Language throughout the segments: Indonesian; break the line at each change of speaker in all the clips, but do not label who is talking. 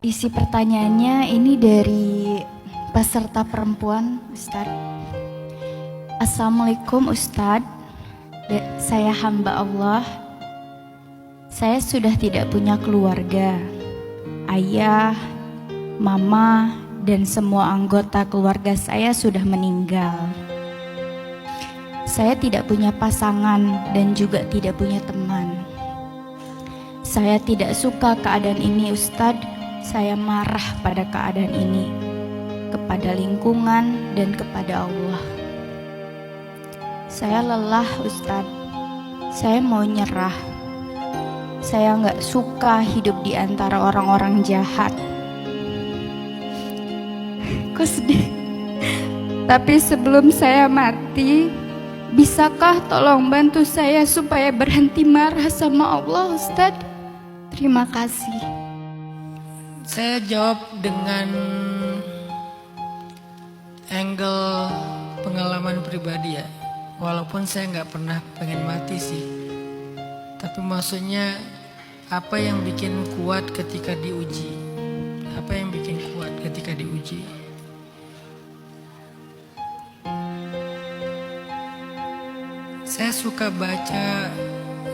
Isi pertanyaannya ini dari peserta perempuan, Ustadz. Assalamualaikum Ustadz, saya hamba Allah. Saya sudah tidak punya keluarga. Ayah, mama, dan semua anggota keluarga saya sudah meninggal. Saya tidak punya pasangan dan juga tidak punya teman. Saya tidak suka keadaan ini Ustadz. Saya marah pada keadaan ini, kepada lingkungan dan kepada Allah. Saya lelah Ustadz. Saya mau nyerah. Saya nggak suka hidup di antara orang-orang jahat. Kok sedih? Tapi sebelum saya mati, bisakah tolong bantu saya supaya berhenti marah sama Allah Ustadz? Terima kasih.
Saya jawab dengan angle pengalaman pribadi ya. Walaupun saya nggak pernah pengen mati sih. Tapi maksudnya apa yang bikin kuat ketika diuji? Apa yang bikin kuat ketika diuji? Saya suka baca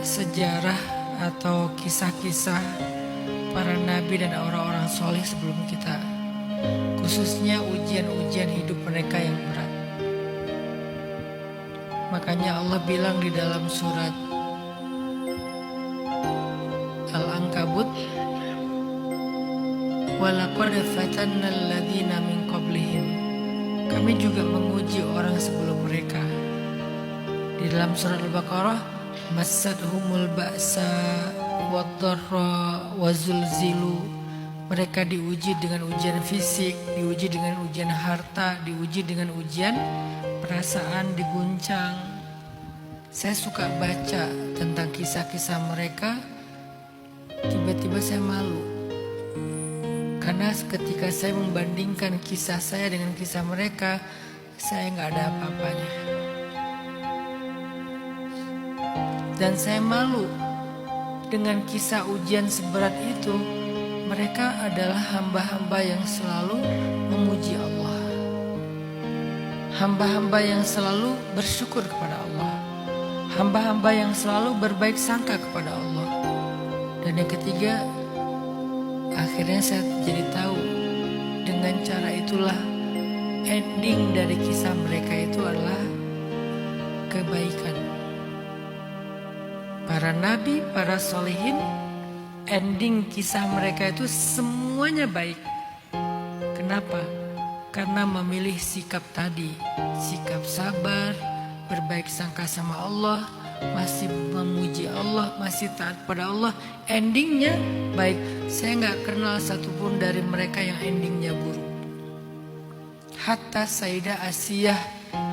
sejarah atau kisah-kisah para nabi dan orang-orang soleh sebelum kita. Khususnya ujian-ujian hidup mereka yang berat. Makanya Allah bilang di dalam surat Al-Ankabut, "Walaqad fatanna alladziina min qablihim." Kami juga menguji orang sebelum mereka. Di dalam surat Al-Baqarah, "Massadhumul ba'sa wad-dharra wazulzilu." Mereka diuji dengan ujian fisik, diuji dengan ujian harta, diuji dengan ujian perasaan, diguncang. Saya suka baca tentang kisah-kisah mereka, tiba-tiba saya malu. Karena ketika saya membandingkan kisah saya dengan kisah mereka, saya nggak ada apa-apanya. Dan saya malu dengan kisah ujian seberat itu. Mereka adalah hamba-hamba yang selalu memuji Allah. Hamba-hamba yang selalu bersyukur kepada Allah. Hamba-hamba yang selalu berbaik sangka kepada Allah. Dan yang ketiga, akhirnya saya jadi tahu dengan cara itulah ending dari kisah mereka itu adalah kebaikan. Para nabi, para solehin, ending kisah mereka itu semuanya baik. Kenapa? Karena memilih sikap tadi, sikap sabar, berbaik sangka sama Allah, masih memuji Allah, masih taat pada Allah, endingnya baik. Saya nggak kenal satupun dari mereka yang endingnya buruk. Hatta Sayyidah Asiyah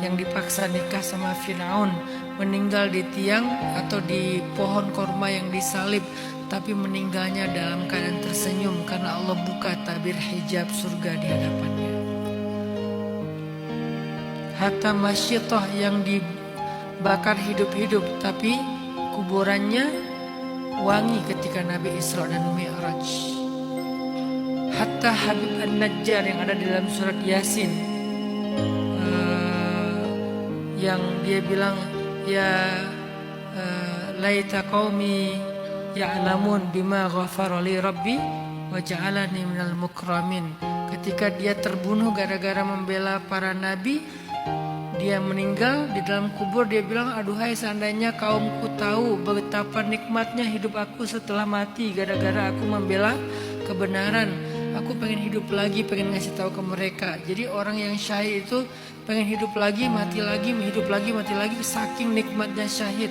yang dipaksa nikah sama Firaun, meninggal di tiang atau di pohon korma yang disalib, tapi meninggalnya dalam keadaan tersenyum karena Allah buka tabir hijab surga di hadapannya. Hatta Masyitah yang dibakar hidup-hidup tapi kuburannya wangi ketika Nabi Isra dan Mi'raj. Hatta Habib An-Najjar yang ada di dalam surat Yasin, yang dia bilang, ya laita qaumi ya'lamun bima ghafara li rabbi wa ja'alani minal mukramin. Ketika dia terbunuh gara-gara membela para nabi, dia meninggal di dalam kubur, dia bilang, aduhai seandainya kaumku tahu betapa nikmatnya hidup aku setelah mati gara-gara aku membela kebenaran. Aku pengen hidup lagi, pengen ngasih tahu ke mereka. Jadi orang yang syahid itu pengen hidup lagi, mati lagi, hidup lagi, mati lagi, saking nikmatnya syahid.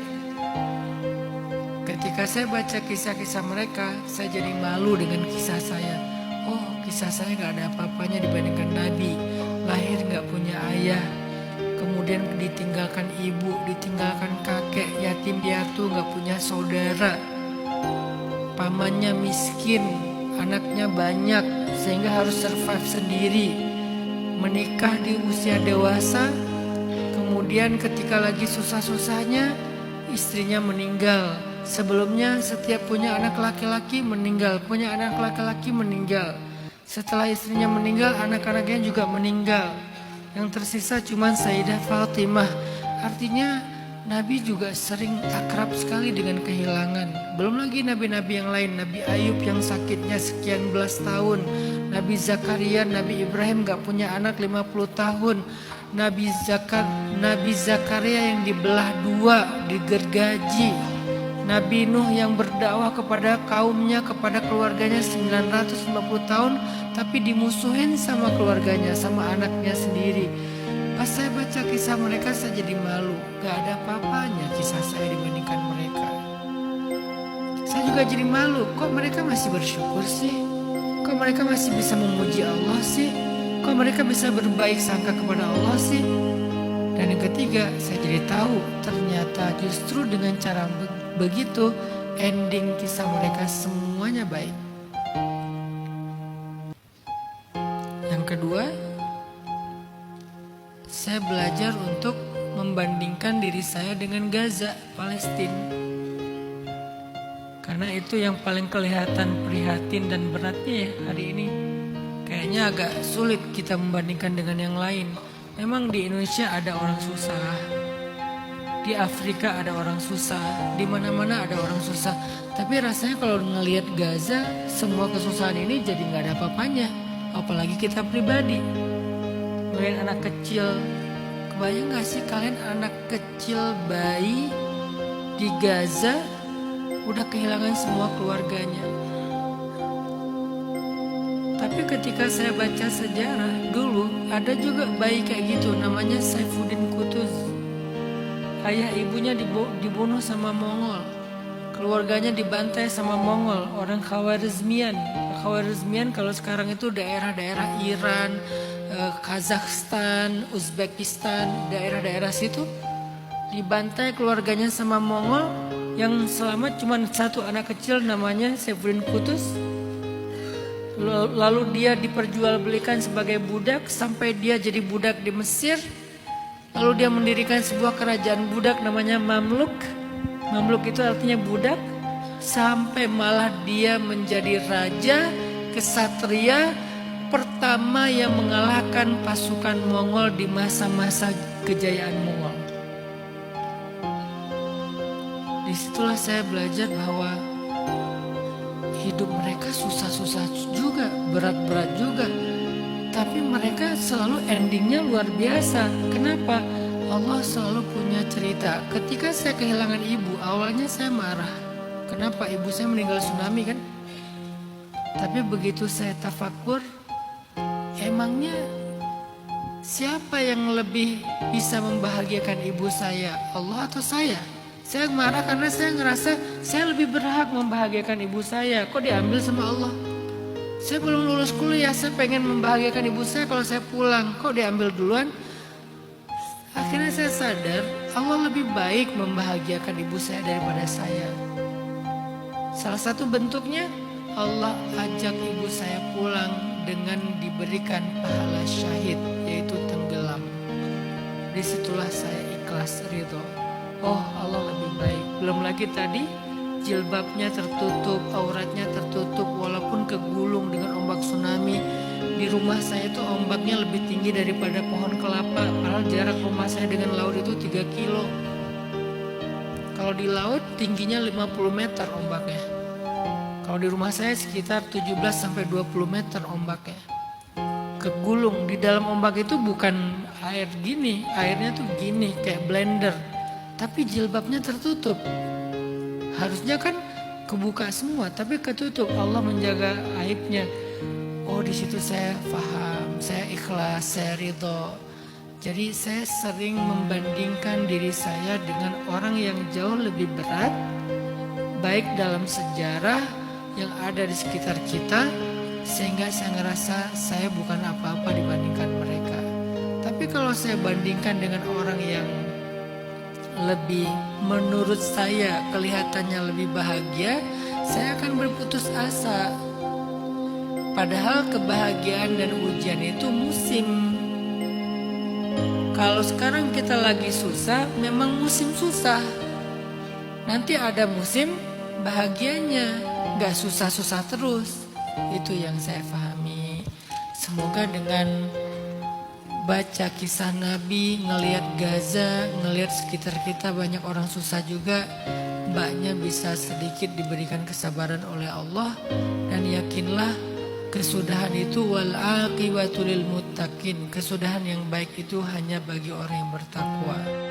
Ketika saya baca kisah-kisah mereka, saya jadi malu dengan kisah saya. Oh, kisah saya gak ada apa-apanya dibandingkan Nabi. Lahir gak punya ayah, kemudian ditinggalkan ibu, ditinggalkan kakek, yatim piatu, gak punya saudara. Pamannya miskin, anaknya banyak, sehingga harus survive sendiri. Menikah di usia dewasa, kemudian ketika lagi susah-susahnya, istrinya meninggal. Sebelumnya setiap punya anak laki-laki meninggal, punya anak laki-laki meninggal. Setelah istrinya meninggal, anak-anaknya juga meninggal. Yang tersisa cuma Sayyidah Fatimah. Artinya Nabi juga sering akrab sekali dengan kehilangan. Belum lagi nabi-nabi yang lain. Nabi Ayub yang sakitnya sekian belas tahun. Nabi Zakaria, Nabi Ibrahim gak punya anak 50 tahun. Nabi Zakaria yang dibelah dua, digergaji. Nabi Nuh yang berdakwah kepada kaumnya, kepada keluarganya 950 tahun, tapi dimusuhin sama keluarganya, sama anaknya sendiri. Pas saya baca kisah mereka saya jadi malu. Gak ada apa-apanya kisah saya dibandingkan mereka. Saya juga jadi malu, kok mereka masih bersyukur sih? Kok mereka masih bisa memuji Allah sih? Kok mereka bisa berbaik sangka kepada Allah sih? Dan yang ketiga, saya jadi tahu ternyata justru dengan cara begitu ending kisah mereka semuanya baik. Yang kedua, saya belajar untuk membandingkan diri saya dengan Gaza, Palestina. Karena itu yang paling kelihatan prihatin dan beratnya ya hari ini. Kayaknya agak sulit kita membandingkan dengan yang lain. Memang di Indonesia ada orang susah, di Afrika ada orang susah, di mana-mana ada orang susah. Tapi rasanya kalau ngelihat Gaza, semua kesusahan ini jadi nggak ada apa-apanya. Apalagi kita pribadi, ngelihat anak kecil. Kebayang nggak sih kalian anak kecil bayi di Gaza udah kehilangan semua keluarganya. Tapi ketika saya baca sejarah dulu ada juga bayi kayak gitu namanya Saifuddin Qutuz. Ayah ibunya dibunuh sama Mongol. Keluarganya dibantai sama Mongol, orang Khawarizmian. Khawarizmian kalau sekarang itu daerah-daerah Iran, Kazakhstan, Uzbekistan, daerah-daerah situ. Dibantai keluarganya sama Mongol, yang selamat cuma satu anak kecil namanya Saifuddin Qutuz. Lalu dia diperjualbelikan sebagai budak sampai dia jadi budak di Mesir. Lalu dia mendirikan sebuah kerajaan budak namanya Mamluk. Mamluk itu artinya budak. Sampai malah dia menjadi raja kesatria pertama yang mengalahkan pasukan Mongol di masa-masa kejayaan Mongol. Disitulah saya belajar bahwa hidup mereka susah-susah juga, berat-berat juga. Tapi mereka selalu endingnya luar biasa. Kenapa? Allah selalu punya cerita. Ketika saya kehilangan ibu, awalnya saya marah. Kenapa? Ibu saya meninggal tsunami kan? Tapi begitu saya tafakur, emangnya siapa yang lebih bisa membahagiakan ibu saya? Allah atau saya? Saya marah karena saya ngerasa saya lebih berhak membahagiakan ibu saya. Kok diambil sama Allah? Saya belum lulus kuliah, saya pengen membahagiakan ibu saya kalau saya pulang. Kok diambil duluan? Akhirnya saya sadar Allah lebih baik membahagiakan ibu saya daripada saya. Salah satu bentuknya Allah ajak ibu saya pulang dengan diberikan pahala syahid, yaitu tenggelam. Disitulah saya ikhlas ridho. Oh, Allah lebih baik. Belum lagi tadi jilbabnya tertutup, auratnya tertutup walaupun kegulung dengan ombak tsunami. Di rumah saya itu ombaknya lebih tinggi daripada pohon kelapa. Padahal jarak rumah saya dengan laut itu 3 kilo. Kalau di laut tingginya 50 meter ombaknya. Kalau di rumah saya sekitar 17 sampai 20 meter ombaknya. Kegulung di dalam ombak itu bukan air gini, airnya tuh gini kayak blender. Tapi jilbabnya tertutup. Harusnya kan kebuka semua, tapi ketutup. Allah menjaga aibnya. Oh, di situ saya paham, saya ikhlas, saya ridho. Jadi saya sering membandingkan diri saya dengan orang yang jauh lebih berat, baik dalam sejarah yang ada di sekitar kita, sehingga saya ngerasa saya bukan apa-apa dibandingkan mereka. Tapi kalau saya bandingkan dengan orang yang lebih menurut saya kelihatannya lebih bahagia, saya akan berputus asa. Padahal kebahagiaan dan ujian itu musim. Kalau sekarang kita lagi susah, memang musim susah. Nanti ada musim bahagianya, gak susah-susah terus. Itu yang saya pahami. Semoga dengan baca kisah Nabi, ngelihat Gaza, ngelihat sekitar kita banyak orang susah juga, mbaknya bisa sedikit diberikan kesabaran oleh Allah. Dan yakinlah kesudahan itu wal aqibatu lil muttaqin, kesudahan yang baik itu hanya bagi orang yang bertakwa.